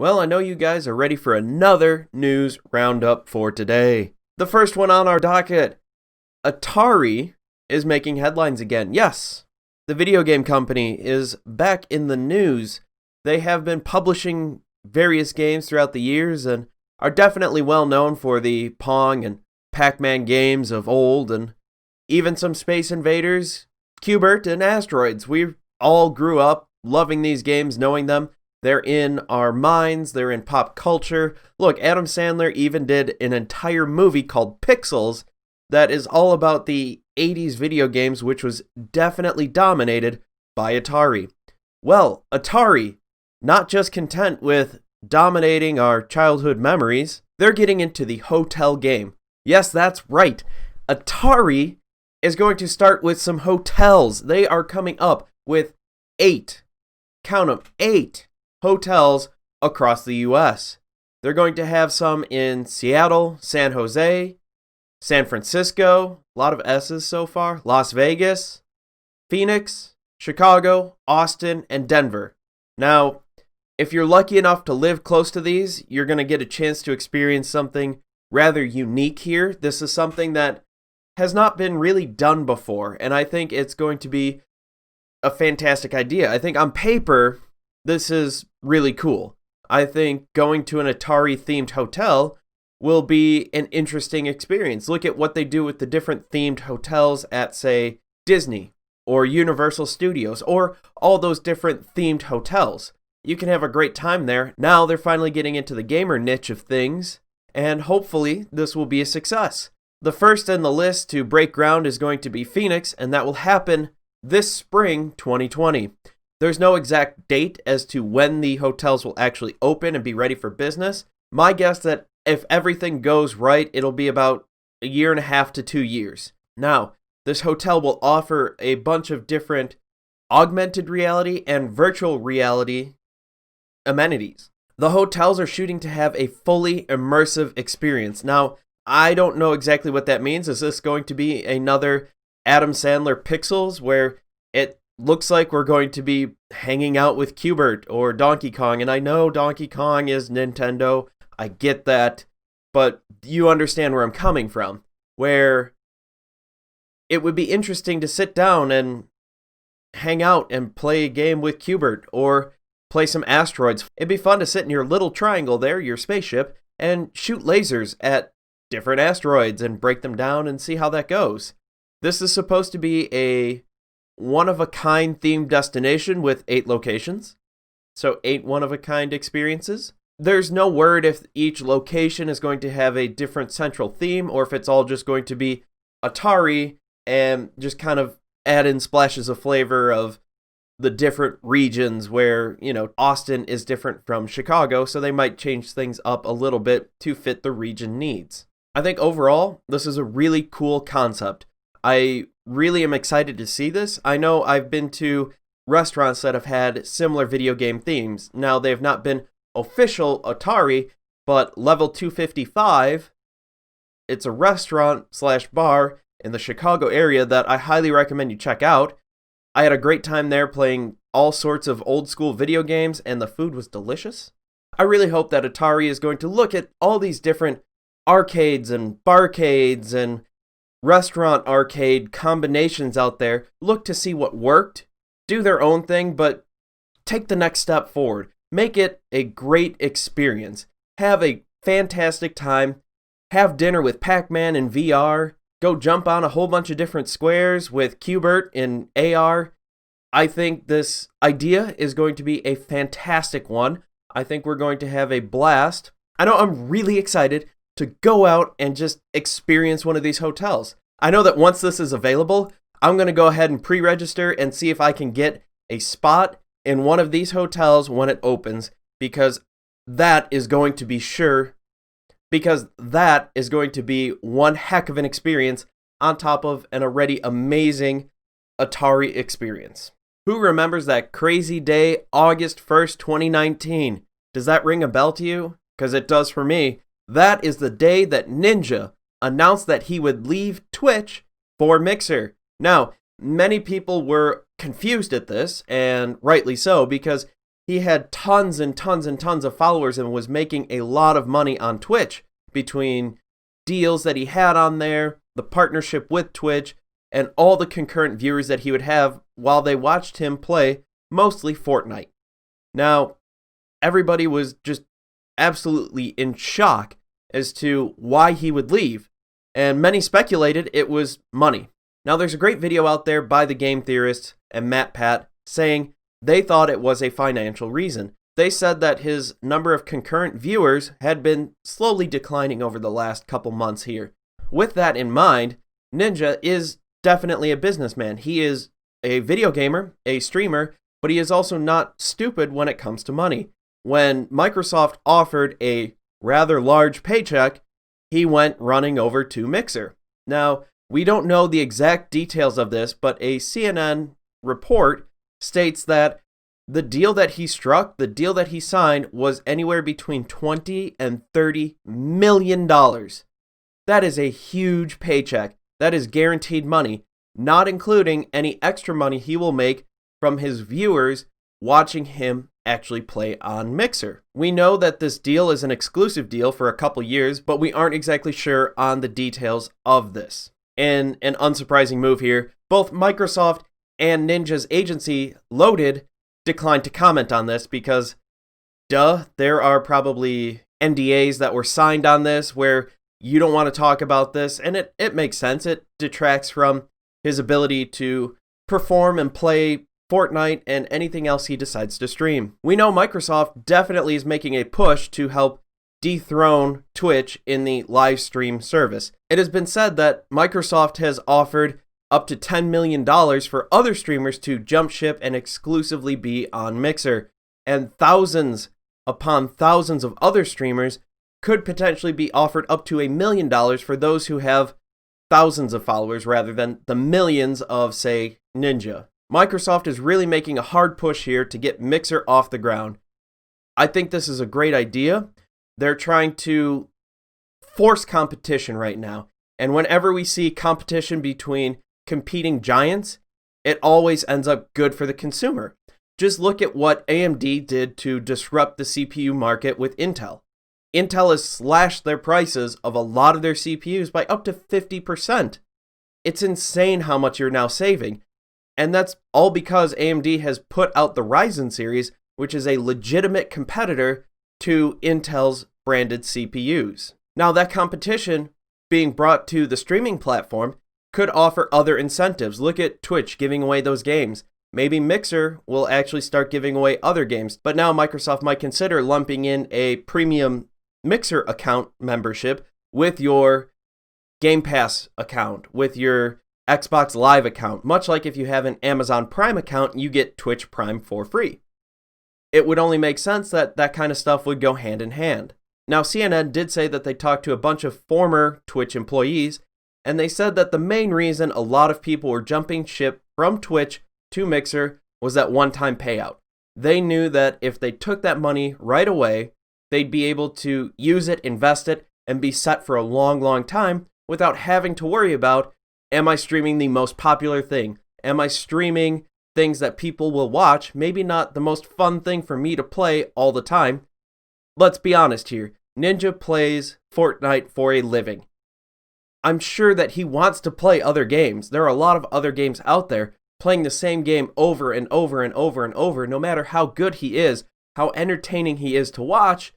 Well, I know you guys are ready for another news roundup for today. The first one on our docket, Atari is making headlines again. Yes, the video game company is back in the news. They have been publishing various games throughout the years and are definitely well known for the Pong and Pac-Man games of old, and even some Space Invaders, Q*bert, and Asteroids. We all grew up loving these games, knowing them. They're in our minds, they're in pop culture. Look, Adam Sandler even did an entire movie called Pixels that is all about the 80s video games, which was definitely dominated by Atari. Well, Atari, not just content with dominating our childhood memories, they're getting into the hotel game. Yes, that's right. Atari is going to start with some hotels. They are coming up with 8, count them, 8 hotels across the US. They're going to have some in Seattle, San Jose, San Francisco, a lot of S's so far, Las Vegas, Phoenix, Chicago, Austin, and Denver. Now, if you're lucky enough to live close to these, you're going to get a chance to experience something rather unique here. This is something that has not been really done before, and I think it's going to be a fantastic idea. I think on paper, this is really cool. I think going to an Atari-themed hotel will be an interesting experience. Look at what they do with the different themed hotels at, say, Disney or Universal Studios or all those different themed hotels. You can have a great time there. Now they're finally getting into the gamer niche of things, and hopefully this will be a success. The first in the list to break ground is going to be Phoenix, and that will happen this spring 2020. There's no exact date as to when the hotels will actually open and be ready for business. My guess that if everything goes right, it'll be about a year and a half to 2 years. Now, this hotel will offer a bunch of different augmented reality and virtual reality amenities. The hotels are shooting to have a fully immersive experience. Now, I don't know exactly what that means. Is this going to be another Adam Sandler Pixels where it looks like we're going to be hanging out with Q*bert or Donkey Kong? And I know Donkey Kong is Nintendo. I get that. But you understand where I'm coming from. Where it would be interesting to sit down and hang out and play a game with Q*bert or play some Asteroids. It'd be fun to sit in your little triangle there, your spaceship, and shoot lasers at different asteroids and break them down and see how that goes. This is supposed to be a one-of-a-kind themed destination with 8 locations. So 8 one-of-a-kind experiences. There's no word if each location is going to have a different central theme or if it's all just going to be Atari and just kind of add in splashes of flavor of the different regions where, Austin is different from Chicago, so they might change things up a little bit to fit the region needs. I think overall, this is a really cool concept. I really am excited to see this. I know I've been to restaurants that have had similar video game themes. Now, they have not been official Atari, but Level 255, it's a restaurant/bar in the Chicago area that I highly recommend you check out. I had a great time there playing all sorts of old school video games, and the food was delicious. I really hope that Atari is going to look at all these different arcades and barcades and restaurant arcade combinations out there, look to see what worked, do their own thing, but take the next step forward. Make it a great experience. Have a fantastic time. Have dinner with Pac-Man in VR. Go jump on a whole bunch of different squares with Q*bert in AR. I think this idea is going to be a fantastic one. I think we're going to have a blast. I know I'm really excited to go out and just experience one of these hotels. I know that once this is available, I'm going to go ahead and pre-register and see if I can get a spot in one of these hotels when it opens, because that is going to be one heck of an experience on top of an already amazing Atari experience. Who remembers that crazy day, August 1st, 2019? Does that ring a bell to you? Because it does for me. That is the day that Ninja announced that he would leave Twitch for Mixer. Now, many people were confused at this, and rightly so, because he had tons and tons and tons of followers and was making a lot of money on Twitch between deals that he had on there, the partnership with Twitch, and all the concurrent viewers that he would have while they watched him play mostly Fortnite. Now, everybody was just absolutely in shock as to why he would leave, and many speculated it was money. Now, there's a great video out there by the game theorists and Matt Pat saying they thought it was a financial reason. They said that his number of concurrent viewers had been slowly declining over the last couple months here. With that in mind, Ninja is definitely a businessman. He is a video gamer, a streamer, but he is also not stupid when it comes to money. When Microsoft offered a rather large paycheck, he went running over to Mixer. Now, we don't know the exact details of this, but a CNN report states that the deal that he struck, the deal that he signed, was anywhere between $20 and $30 million. That is a huge paycheck. That is guaranteed money, not including any extra money he will make from his viewers watching him actually play on Mixer. We know that this deal is an exclusive deal for a couple years, but we aren't exactly sure on the details of this. In an unsurprising move here, both Microsoft and Ninja's agency, Loaded, declined to comment on this because, there are probably NDAs that were signed on this where you don't want to talk about this, and it makes sense. It detracts from his ability to perform and play Fortnite and anything else he decides to stream. We know Microsoft definitely is making a push to help dethrone Twitch in the live stream service. It has been said that Microsoft has offered up to $10 million for other streamers to jump ship and exclusively be on Mixer, and thousands upon thousands of other streamers could potentially be offered up to $1 million for those who have thousands of followers rather than the millions of, say, Ninja. Microsoft is really making a hard push here to get Mixer off the ground. I think this is a great idea. They're trying to force competition right now. And whenever we see competition between competing giants, it always ends up good for the consumer. Just look at what AMD did to disrupt the CPU market with Intel. Intel has slashed their prices of a lot of their CPUs by up to 50%. It's insane how much you're now saving. And that's all because AMD has put out the Ryzen series, which is a legitimate competitor to Intel's branded CPUs. Now, that competition being brought to the streaming platform could offer other incentives. Look at Twitch giving away those games. Maybe Mixer will actually start giving away other games. But now Microsoft might consider lumping in a premium Mixer account membership with your Game Pass account, with your Xbox Live account. Much like if you have an Amazon Prime account, you get Twitch Prime for free. It would only make sense that that kind of stuff would go hand in hand. Now, CNN did say that they talked to a bunch of former Twitch employees, and they said that the main reason a lot of people were jumping ship from Twitch to Mixer was that one-time payout. They knew that if they took that money right away, they'd be able to use it, invest it, and be set for a long, long time without having to worry about, am I streaming the most popular thing? Am I streaming things that people will watch? Maybe not the most fun thing for me to play all the time. Let's be honest here. Ninja plays Fortnite for a living. I'm sure that he wants to play other games. There are a lot of other games out there playing the same game over and over and over and over. No matter how good he is, how entertaining he is to watch,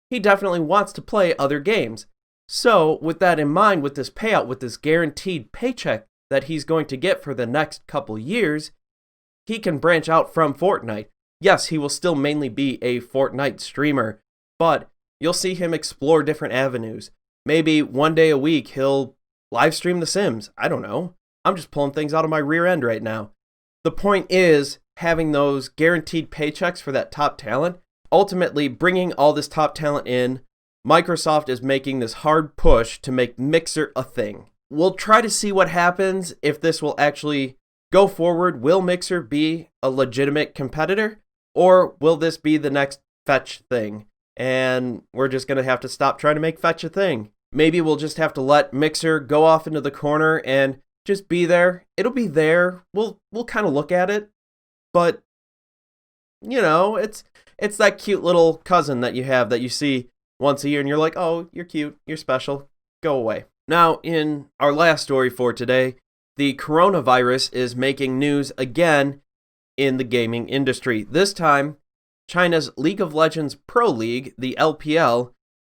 he definitely wants to play other games. So, with that in mind, with this payout, with this guaranteed paycheck that he's going to get for the next couple years, he can branch out from Fortnite. Yes, he will still mainly be a Fortnite streamer, but you'll see him explore different avenues. Maybe one day a week he'll live stream The Sims. I don't know. I'm just pulling things out of my rear end right now. The point is having those guaranteed paychecks for that top talent. Ultimately, bringing all this top talent in, Microsoft is making this hard push to make Mixer a thing. We'll try to see what happens if this will actually go forward. Will Mixer be a legitimate competitor? Or will this be the next Fetch thing? And we're just going to have to stop trying to make Fetch a thing. Maybe we'll just have to let Mixer go off into the corner and just be there. It'll be there. We'll kind of look at it. But you know, it's that cute little cousin that you have that you see once a year and you're like, oh, you're cute, you're special, go away. Now, in our last story for today, the coronavirus is making news again in the gaming industry. This time, China's League of Legends Pro League, the LPL,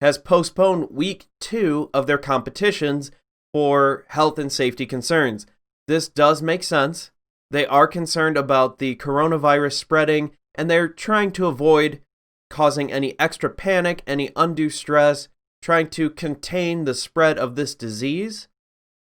has postponed week 2 of their competitions for health and safety concerns. This does make sense. They are concerned about the coronavirus spreading, and they're trying to avoid causing any extra panic, any undue stress, trying to contain the spread of this disease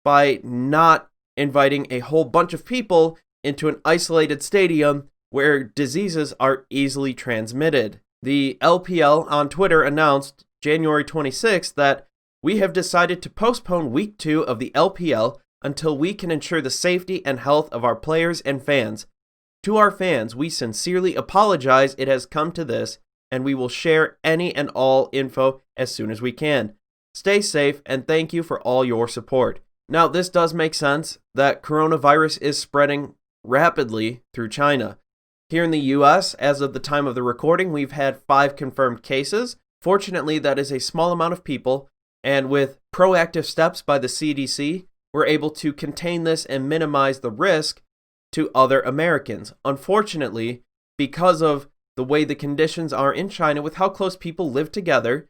by not inviting a whole bunch of people into an isolated stadium where diseases are easily transmitted. The LPL on Twitter announced January 26th that we have decided to postpone week 2 of the LPL until we can ensure the safety and health of our players and fans. To our fans, we sincerely apologize it has come to this, and we will share any and all info as soon as we can. Stay safe, and thank you for all your support. Now, this does make sense that coronavirus is spreading rapidly through China. Here in the US, as of the time of the recording, we've had 5 confirmed cases. Fortunately, that is a small amount of people, and with proactive steps by the CDC, we're able to contain this and minimize the risk to other Americans. Unfortunately, because of the way the conditions are in China with how close people live together,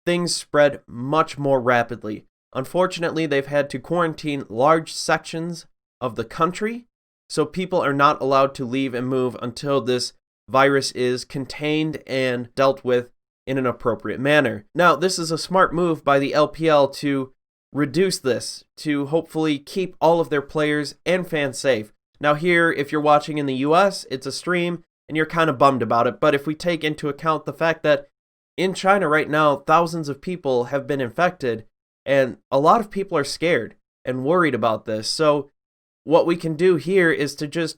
things spread much more rapidly. Unfortunately, they've had to quarantine large sections of the country, so people are not allowed to leave and move until this virus is contained and dealt with in an appropriate manner. Now, this is a smart move by the LPL to reduce this, to hopefully keep all of their players and fans safe. Now here, if you're watching in the US, it's a stream, and you're kind of bummed about it, but if we take into account the fact that in China right now, thousands of people have been infected, and a lot of people are scared and worried about this. So what we can do here is to just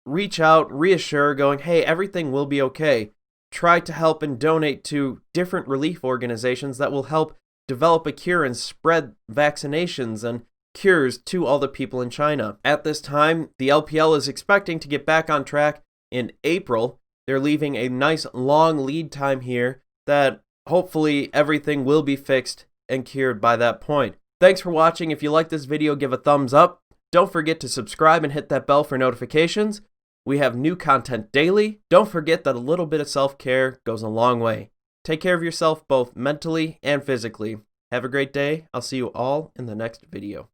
reach out, reassure, going, hey, everything will be okay. Try to help and donate to different relief organizations that will help develop a cure and spread vaccinations and cures to all the people in China. At this time, the LPL is expecting to get back on track in April. They're leaving a nice long lead time here that hopefully everything will be fixed and cured by that point. Thanks for watching. If you like this video, give a thumbs up. Don't forget to subscribe and hit that bell for notifications. We have new content daily. Don't forget that a little bit of self-care goes a long way. Take care of yourself both mentally and physically. Have a great day. I'll see you all in the next video.